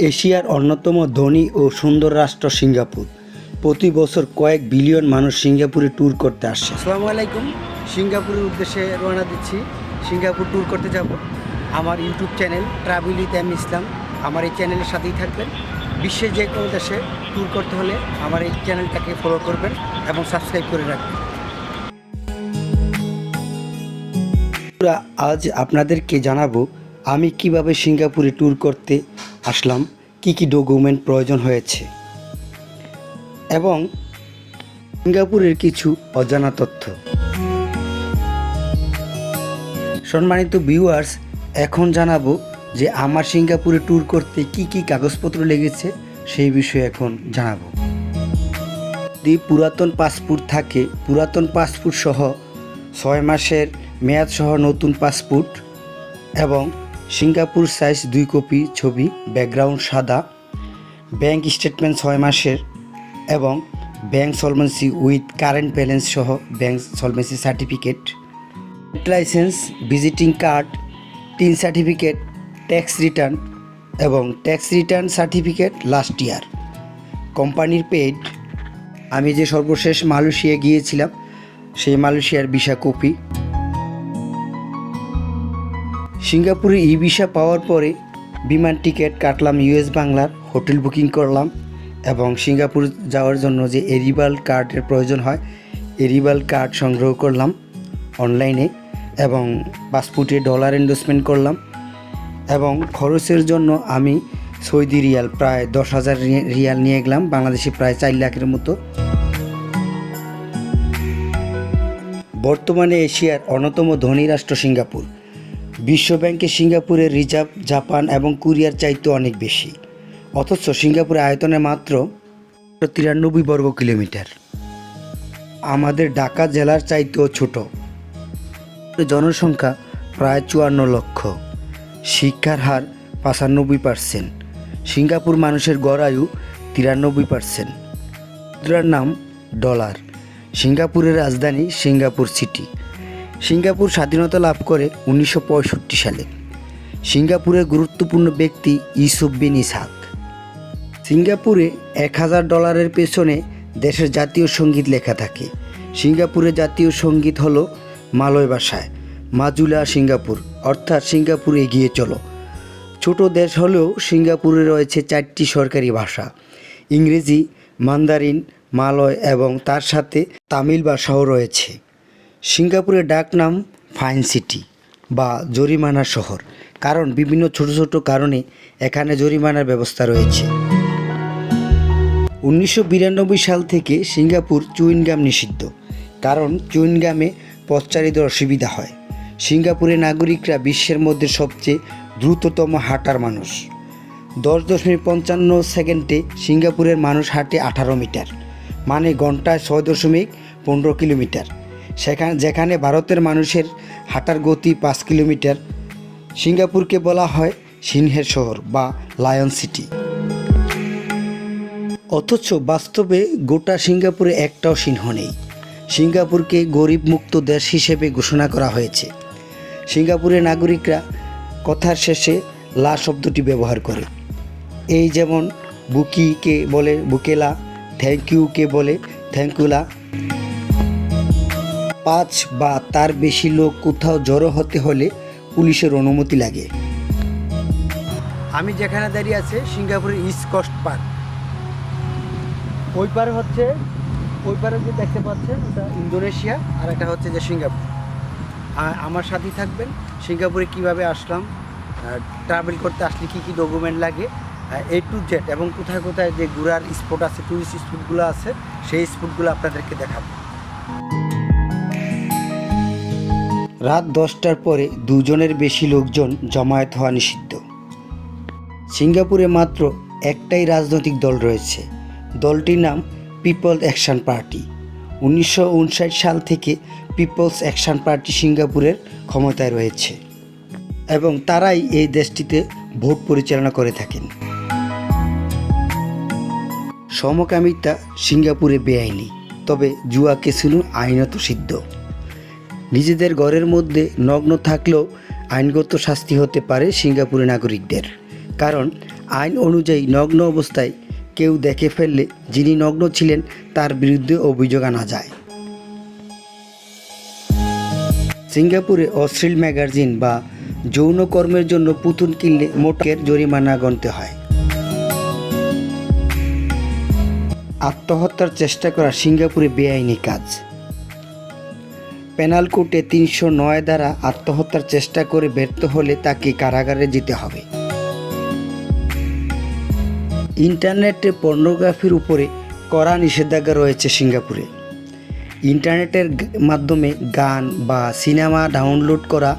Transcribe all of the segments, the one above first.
এশিয়ার অন্যতম ধনী ও সুন্দর রাষ্ট্র সিঙ্গাপুর। প্রতি বছর কয়েক বিলিয়ন মানুষ সিঙ্গাপুরে ট্যুর করতে আসে। আসসালামু আলাইকুম। সিঙ্গাপুরের উদ্দেশ্যে রওনা দিচ্ছি। সিঙ্গাপুর ট্যুর করতে যাব। আমার YouTube channel travel with M Islam, আমার এই চ্যানেলের সাথেই থাকবেন। বিশ্বের যে কোনো দেশে ট্যুর করতে হলে আমার এই চ্যানেলটাকে ফলো করবেন এবং সাবস্ক্রাইব করে রাখবেন। আজ আপনাদেরকে জানাবো আমি কিভাবে সিঙ্গাপুরে ট্যুর করতে আসলাম, কি কি ডকুমেন্ট প্রয়োজন হয়েছে এবং সিঙ্গাপুরের কিছু অজানা তথ্য। সম্মানিত ভিউয়ার্স, এখন জানাবো যে আমার সিঙ্গাপুরে ট্যুর করতে কি কি কাগজপত্র লেগেছে সেই বিষয়ে এখন জানাবো। যদি পুরাতন পাসপোর্ট থাকে, পুরাতন পাসপোর্ট সহ 6 মাসের মেয়াদ সহ নতুন পাসপোর্ট এবং সিঙ্গাপুর সাইজ 2 কপি ছবি, ব্যাকগ্রাউন্ড সাদা, ব্যাংক স্টেটমেন্ট 6 মাসের এবং bank solvency with current balance সহ bank solvency certificate, license, visiting card, TIN certificate, tax return এবং tax return certificate last year, কোম্পানির পেইড। আমি যে সর্বশেষ মালয়েশিয়া গিয়েছিলাম সেই মালয়েশিয়ার ভিসা কপি। সিঙ্গাপুরে ই ভিসা পাওয়ার পরে বিমান টিকিট কাটলাম ইউএস বাংলার, হোটেল বুকিং করলাম এবং সিঙ্গাপুর যাওয়ার জন্য যে এরিবাল কার্ডের প্রয়োজন হয় এরিবাল কার্ড সংগ্রহ করলাম অনলাইনে এবং পাসপোর্টে ডলার এন্ডোর্সমেন্ট করলাম এবং খরচের জন্য আমি সৌদি রিয়াল প্রায় 10,000 রিয়াল নিয়ে গেলাম, বাংলাদেশে প্রায় 4 লাখের মতো। বর্তমানে এশিয়ার অন্যতম ধনী রাষ্ট্র সিঙ্গাপুর। বিশ্বব্যাংকে সিঙ্গাপুরের রিজার্ভ জাপান এবং কোরিয়ার চাইতে অনেক বেশি, অথচ সিঙ্গাপুরের আয়তনে মাত্র 93 বর্গ কিলোমিটার, আমাদের ঢাকা জেলার চাইতেও ছোট। জনসংখ্যা প্রায় 54 লক্ষ, শিক্ষার হার 95%, সিঙ্গাপুর মানুষের গড় আয়ু 93%, মুদ্রার নাম ডলার। সিঙ্গাপুরের রাজধানী সিঙ্গাপুর সিটি। সিঙ্গাপুর স্বাধীনতা লাভ করে 1965 সালে। সিঙ্গাপুরের গুরুত্বপূর্ণ ব্যক্তি ইউসুফ বিন ইসহাক। সিঙ্গাপুরে $1000 পেছনে দেশের জাতীয় সঙ্গীত লেখা থাকে। সিঙ্গাপুরের জাতীয় সঙ্গীত হলো মালয় ভাষায় মাজুলা সিঙ্গাপুর, অর্থাৎ সিঙ্গাপুর এগিয়ে চলো। ছোট দেশ হলেও সিঙ্গাপুরে রয়েছে 4টি সরকারি ভাষা, ইংরেজি, মান্দারিন, মালয় এবং তার সাথে তামিল ভাষাও রয়েছে। সিঙ্গাপুরের ডাকনাম ফাইন সিটি বা জরিমানার শহর, কারণ বিভিন্ন ছোট ছোট কারণে এখানে জরিমানার ব্যবস্থা রয়েছে। 1992 সাল থেকে সিঙ্গাপুর চুইংগাম নিষিদ্ধ, কারণ চুইংগামে পথচারীদের অসুবিধা হয়। সিঙ্গাপুরের নাগরিকরা বিশ্বের মধ্যে সবচেয়ে দ্রুততম হাঁটার মানুষ। 10.55 সেকেন্ডে সিঙ্গাপুরের মানুষ হাঁটে 18 মিটার, মানে ঘন্টায় 6.15 কিলোমিটার। যেখানে ভারতের মানুষের হাঁটার গতি 5 কিলোমিটার। সিঙ্গাপুরকে বলা হয় সিংহের শহর বা লায়ন সিটি, অথচ বাস্তবে গোটা সিঙ্গাপুরে একটাও সিংহ নেই। সিঙ্গাপুরকে গরিব মুক্ত দেশ হিসেবে ঘোষণা করা হয়েছে। সিঙ্গাপুরের নাগরিকরা কথার শেষে লা শব্দটি ব্যবহার করে। এই যেমন বুকিকে বলে বুকেলা, থ্যাংক ইউকে বলে থ্যাংকুলা। 5 বা তার বেশি লোক কোথাও জড়ো হতে হলে পুলিশের অনুমতি লাগে। আমি যেখানে দাঁড়িয়ে আছে সিঙ্গাপুরের ইস্ট কোস্ট পার্ক। ওই পারে যে দেখতে পাচ্ছেন ওটা ইন্দোনেশিয়া, আর একটা হচ্ছে যে সিঙ্গাপুর। আমার সাথেই থাকবেন। সিঙ্গাপুরে কিভাবে আসলাম, ট্রাভেল করতে আসলে কী কী ডকুমেন্ট লাগে, A to Z এবং কোথায় কোথায় যে ঘোরার স্পট আছে, টুরিস্ট স্পটগুলো আছে, সেই স্পটগুলো আপনাদেরকে দেখাবো। রাত 10টার পরে 2 জনের বেশি লোকজন জমায়েত হওয়া নিষিদ্ধ। সিঙ্গাপুরে মাত্র একটাই রাজনৈতিক দল রয়েছে, দলটির নাম পিপলস অ্যাকশন পার্টি। 1959 সাল থেকে পিপলস অ্যাকশন পার্টি সিঙ্গাপুরের ক্ষমতায় রয়েছে এবং তারাই এই দেশটিতে ভোট পরিচালনা করে থাকেন। সমকামিতা সিঙ্গাপুরে বেআইনি, তবে জুয়া ক্যাসিনো আইনত সিদ্ধ। নিজেদের ঘরের মধ্যে নগ্ন থাকলেও আইনগত শাস্তি হতে পারে সিঙ্গাপুরের নাগরিকদের। কারণ আইন অনুযায়ী নগ্ন অবস্থায় কেউ দেখে ফেললে যিনি নগ্ন ছিলেন তার বিরুদ্ধে অভিযোগ আনা যায়। সিঙ্গাপুরে অশ্লীল ম্যাগাজিন বা যৌনকর্মের জন্য পুতুল কিনলে মোটের জরিমানা গুনতে হয়। আত্মহত্যার চেষ্টা করা সিঙ্গাপুরে বেআইনি কাজ। পেনাল কোডে 309 দ্বারা আত্মহত্যার চেষ্টা করে ব্যর্থ হলে তাকে কারাগারে যেতে হবে। ইন্টারনেটে পর্নোগ্রাফির উপরে কড়া নিষেধাজ্ঞা রয়েছে সিঙ্গাপুরে। ইন্টারনেটের মাধ্যমে গান বা সিনেমা ডাউনলোড করা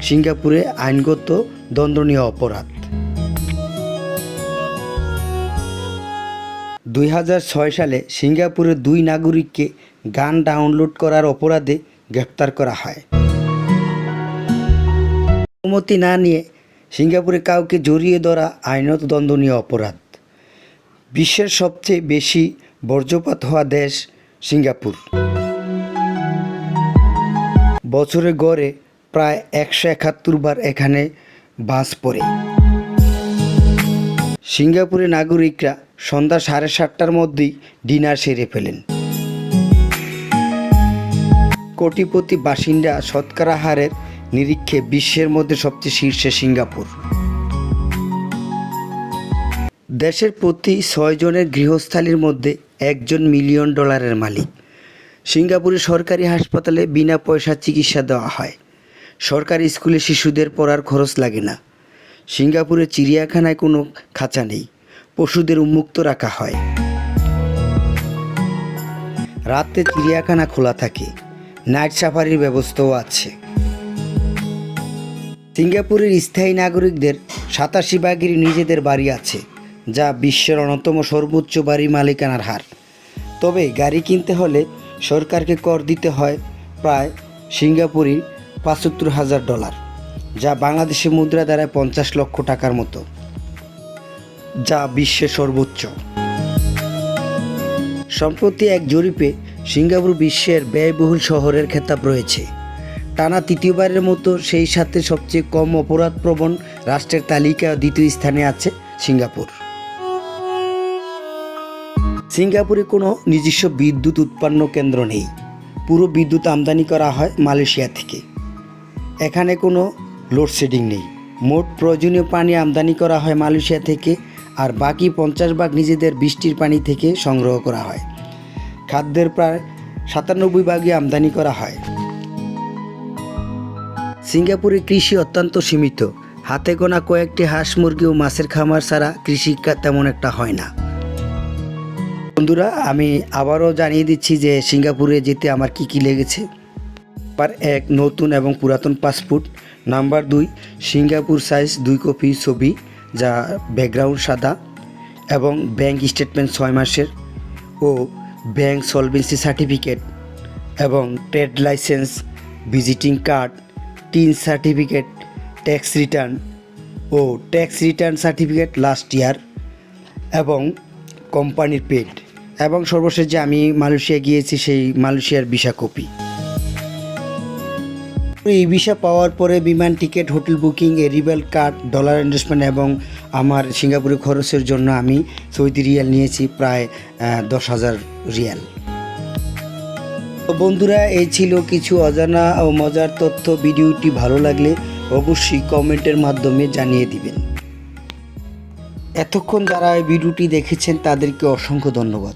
সিঙ্গাপুরে আইনগত দণ্ডনীয় অপরাধ। 2006 সালে সিঙ্গাপুরের 2 নাগরিককে গান ডাউনলোড করার অপরাধে গ্রেপ্তার করা হয়। অনুমতি না নিয়ে সিঙ্গাপুরে কাউকে জড়িয়ে ধরা আইনত দণ্ডনীয় অপরাধ। বিশ্বের সবচেয়ে বেশি বর্জ্যপাত হওয়া দেশ সিঙ্গাপুর। বছরে গড়ে প্রায় 171 বার এখানে বাস পড়ে। সিঙ্গাপুরের নাগরিকরা সন্ধ্যা 7:30টার মধ্যেই ডিনার সেরে ফেলেন। কোটিপতি বাসিন্দা শতকরা হারের নিরীক্ষে বিশ্বের মধ্যে সবচেয়ে শীর্ষে সিঙ্গাপুর। দেশের প্রতি 6 জনের গৃহস্থালির মধ্যে 1 জন $1 মিলিয়ন মালিক। সিঙ্গাপুরের সরকারি হাসপাতালে বিনা পয়সা চিকিৎসা দেওয়া হয়। সরকারি স্কুলে শিশুদের পড়ার খরচ লাগে না। সিঙ্গাপুরের চিড়িয়াখানায় কোনো খাঁচা নেই, পশুদের উন্মুক্ত রাখা হয়। রাতে চিড়িয়াখানা খোলা থাকে, নাইট সাফারির ব্যবস্থাও আছে। সিঙ্গাপুরের স্থায়ী নাগরিকদের 87 ভাগেরই নিজেদের বাড়ি আছে, যা বিশ্বের অন্যতম সর্বোচ্চ বাড়ি মালিকানার হার। তবে গাড়ি কিনতে হলে সরকারকে কর দিতে হয় প্রায় সিঙ্গাপুরি $75,000, যা বাংলাদেশি মুদ্রা দ্বারা 50 লক্ষ টাকার মতো, যা বিশ্বের সর্বোচ্চ। সম্প্রতি এক জরিপে সিঙ্গাপুর বিশ্বের ব্যয়বহুল শহরের খেতাব রয়েছে। টানা 3য়বারের মতো সেই সাথে সবচেয়ে কম অপরাধপ্রবণ রাষ্ট্রের তালিকায় 2য় স্থানে আছে সিঙ্গাপুর। সিঙ্গাপুরে কোনো নিজস্ব বিদ্যুৎ উৎপন্ন কেন্দ্র নেই। পুরো বিদ্যুৎ আমদানি করা হয় মালয়েশিয়া থেকে। এখানে কোনো লোডশেডিং নেই। মোট প্রয়োজনীয় পানি আমদানি করা হয় মালয়েশিয়া থেকে, আর বাকি 50 ভাগ নিজেদের বৃষ্টির পানি থেকে সংগ্রহ করা হয়। খাদ্যের প্রায় 97 ভাগই আমদানি করা হয়। সিঙ্গাপুরে কৃষি অত্যন্ত সীমিত। হাতে গোনা কয়েকটি হাঁস, মুরগি ও মাছের খামার ছাড়া কৃষি তেমন একটা হয় না। বন্ধুরা, আমি আবারও জানিয়ে দিচ্ছি যে সিঙ্গাপুরে যেতে আমার কি কি লেগেছে। নাম্বার 1, নতুন এবং পুরাতন passport. Number 2, Singapore size 2 copy ছবি, যা ব্যাকগ্রাউন্ড সাদা, এবং ব্যাংক স্টেটমেন্ট 6 মাসের ও ব্যাংক সলভেন্সি সার্টিফিকেট, এবং trade license, visiting card, TIN certificate, tax return ও tax return certificate last year, এবং কোম্পানির পেড, এবং সর্বশেষ যে আমি মালয়েশিয়া গিয়েছি সেই মালয়েশিয়ার ভিসা কপি। এই ভিসা পাওয়ার পরে বিমান টিকিট, হোটেল বুকিং, এরিবেল কার্ড, ডলার ইনভেস্টমেন্ট এবং আমার সিঙ্গাপুরে খরচের জন্য আমি সৌদি রিয়াল নিয়েছি প্রায় 10,000 রিয়াল। তো বন্ধুরা, এই ছিল কিছু অজানা ও মজার তথ্য। ভিডিওটি ভালো লাগলে অবশ্যই কমেন্টের মাধ্যমে জানিয়ে দিবেন। এতক্ষণ যারা এই ভিডিওটি দেখেছেন তাদেরকে অসংখ্য ধন্যবাদ।